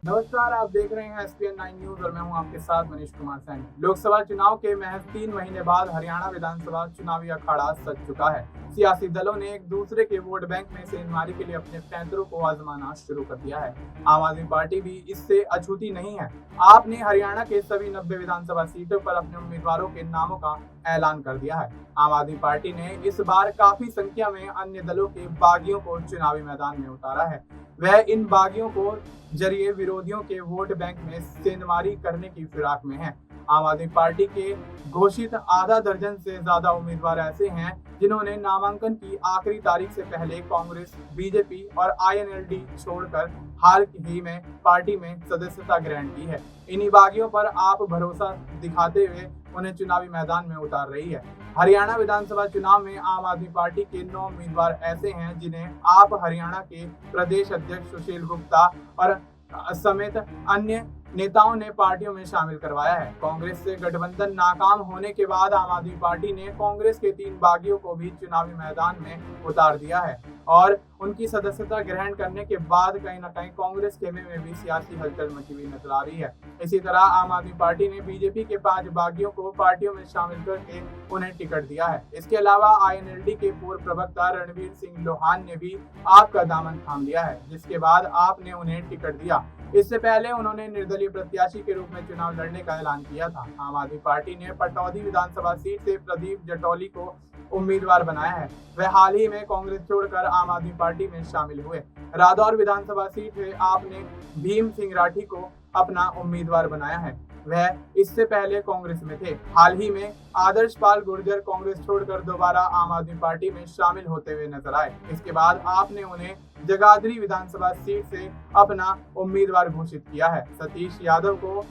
नमस्कार, आप देख रहे हैं एसपीएन 9 न्यूज और मैं हूं आपके साथ मनीष कुमार सैनी। लोकसभा चुनाव के महज 3 महीने बाद हरियाणा विधानसभा चुनावी अखाड़ा सज चुका है। सियासी दलों ने एक दूसरे के वोट बैंक में सेंधमारी के लिए अपने पैंतरों को आजमाना शुरू कर दिया है। आम आदमी पार्टी भी इससे अछूती नहीं है। आपने हरियाणा के सभी 90 विधानसभा सीटों पर अपने उम्मीदवारों के नामों का ऐलान कर दिया है। आम आदमी पार्टी ने इस बार काफी संख्या में अन्य दलों के बागियों को चुनावी मैदान में उतारा है। वह इन बागियों को जरिए विरोधियों के वोट बैंक में सेंधमारी करने की फिराक में है। आम आदमी पार्टी के घोषित आधा दर्जन से ज्यादा उम्मीदवार ऐसे हैं जिन्होंने नामांकन की आखिरी तारीख से पहले कांग्रेस, बीजेपी और आईएनएलडी छोड़कर हाल ही में पार्टी में सदस्यता ग्रहण की है। इन्हीं बागियों पर आप भरोसा दिखाते हुए उन्हें चुनावी मैदान में उतार रही है। हरियाणा विधानसभा चुनाव में आम आदमी पार्टी के 9 उम्मीदवार ऐसे हैं जिन्हें आप हरियाणा के प्रदेश अध्यक्ष सुशील गुप्ता और समेत अन्य नेताओं ने पार्टियों में शामिल करवाया है। कांग्रेस से गठबंधन नाकाम होने के बाद आम आदमी पार्टी ने कांग्रेस के 3 बागियों को भी चुनावी मैदान में उतार दिया है और उनकी सदस्यता ग्रहण करने के बाद कहीं न कहीं कांग्रेस खेमे में भी सियासी हलचल मची हुई नजर आ रही है। इसी तरह आम आदमी पार्टी ने बीजेपी के 5 बागियों को पार्टियों में शामिल करके उन्हें टिकट दिया है। इसके अलावा आईएनएलडी के पूर्व प्रवक्ता रणवीर सिंह लोहान ने भी आपका दामन थाम लिया है, जिसके बाद आपने उन्हें टिकट दिया। इससे पहले उन्होंने निर्दलीय प्रत्याशी के रूप में चुनाव लड़ने का ऐलान किया था। आम आदमी पार्टी ने पटौदी विधानसभा सीट से प्रदीप जटौली को उम्मीदवार बनाया है। वह हाल ही में कांग्रेस छोड़कर आम आदमी पार्टी में शामिल हुए। रादौर विधानसभा सीट से आपने भीम सिंह राठी को अपना उम्मीदवार बनाया है। वह इससे पहले कांग्रेस में थे। हाल ही में आदर्श पाल गुर्जर कांग्रेस छोड़कर दोबारा आम आदमी पार्टी में शामिल होते हुए नजर आए। इसके बाद आपने उन्हें जगाधरी विधानसभा सीट से अपना उम्मीदवार घोषित किया है। सतीश यादव को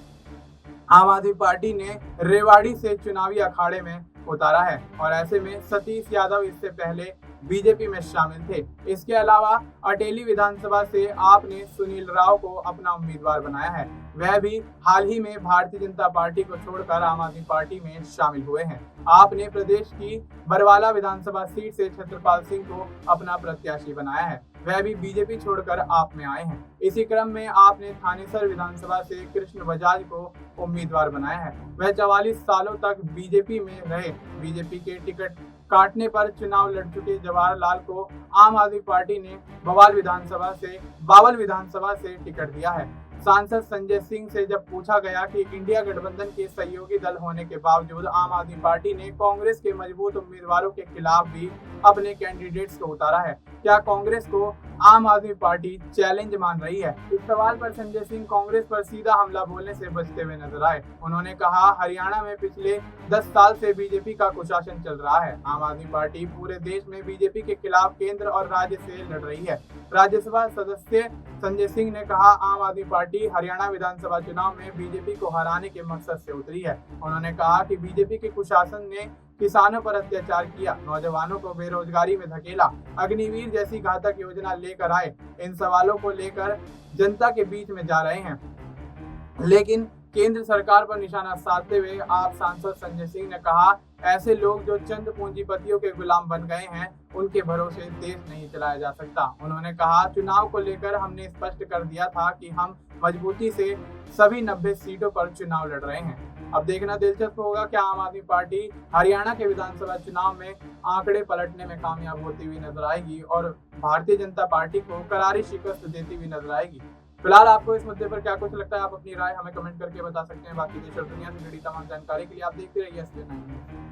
आम आदमी पार्टी ने रेवाड़ी से चुनावी अखाड़े में उतारा है और ऐसे में सतीश यादव इससे पहले बीजेपी में शामिल थे। इसके अलावा अटेली विधानसभा से आपने सुनील राव को अपना उम्मीदवार बनाया है। वह भी हाल ही में भारतीय जनता पार्टी को छोड़कर आम आदमी पार्टी में शामिल हुए हैं। आपने प्रदेश की बरवाला विधानसभा सीट से छत्रपाल सिंह को अपना प्रत्याशी बनाया है। वह भी बीजेपी छोड़कर आप में आए हैं। इसी क्रम में आपने थानेसर विधानसभा से कृष्ण बजाज को उम्मीदवार बनाया है। वह 44 सालों तक बीजेपी में रहे। बीजेपी के टिकट काटने पर चुनाव लड़ चुके जवाहरलाल को आम आदमी पार्टी ने बावल विधानसभा से टिकट दिया है। सांसद संजय सिंह से जब पूछा गया कि इंडिया गठबंधन के सहयोगी दल होने के बावजूद आम आदमी पार्टी ने कांग्रेस के मजबूत उम्मीदवारों के खिलाफ भी अपने कैंडिडेट्स को उतारा है, क्या कांग्रेस को आम आदमी पार्टी चैलेंज मान रही है? इस सवाल पर संजय सिंह कांग्रेस पर सीधा हमला बोलने से बचते हुए नजर आए। उन्होंने कहा, हरियाणा में पिछले 10 साल से बीजेपी का कुशासन चल रहा है। आम आदमी पार्टी पूरे देश में बीजेपी के खिलाफ केंद्र और राज्य से लड़ रही है। राज्यसभा सदस्य संजय सिंह ने कहा, आम आदमी पार्टी हरियाणा विधानसभा चुनाव में बीजेपी को हराने के मकसद से उतरी है। उन्होंने कहा कि बीजेपी के कुशासन ने किसानों पर अत्याचार किया, नौजवानों को बेरोजगारी में धकेला, अग्निवीर जैसी घातक योजना लेकर आए। इन सवालों को लेकर जनता के बीच में जा रहे हैं, लेकिन केंद्र सरकार पर निशाना साधते हुए आप सांसद संजय सिंह ने कहा, ऐसे लोग जो चंद पूंजीपतियों के गुलाम बन गए हैं, उनके भरोसे देश नहीं चलाया जा सकता। उन्होंने कहा, चुनाव को लेकर हमने स्पष्ट कर दिया था कि हम मजबूती से सभी 90 सीटों पर चुनाव लड़ रहे हैं। अब देखना दिलचस्प होगा कि आम आदमी पार्टी हरियाणा के विधानसभा चुनाव में आंकड़े पलटने में कामयाब होती हुई नजर आएगी और भारतीय जनता पार्टी को करारी शिकस्त देती हुई नजर आएगी। फिलहाल आपको इस मुद्दे पर क्या कुछ लगता है? आप अपनी राय हमें कमेंट करके बता सकते हैं। बाकी देश और दुनिया से जुड़ी तमाम जानकारी के लिए आप देखते रहिए एसपीएन 9 न्यूज़।